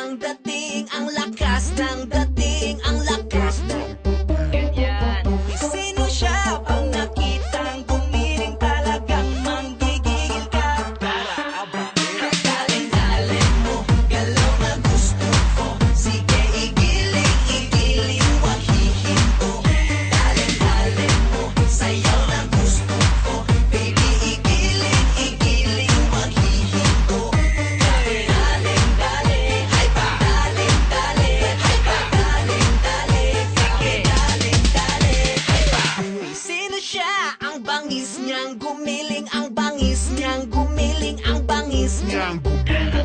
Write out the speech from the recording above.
ng dating, ang lakas ng dating, ang lakas ng ganyan. Sino siya pang nakitang gumiling talagang manggigigil ka? Daling-daling mo, galaw na gusto ko. Sige, igiling, igiling, wag hihinto. Daling-daling mo, sayaw na gusto ko. Baby, igiling, igiling, wag hihinto. Daling-daling, hay pa. Daling-daling, hay pa. Daling-daling, sige. Daling-daling, hay pa. Sino siya? Ang bangis niyang gumiling, ang bangis niyang gumiling, ang bangis niyang gumiling.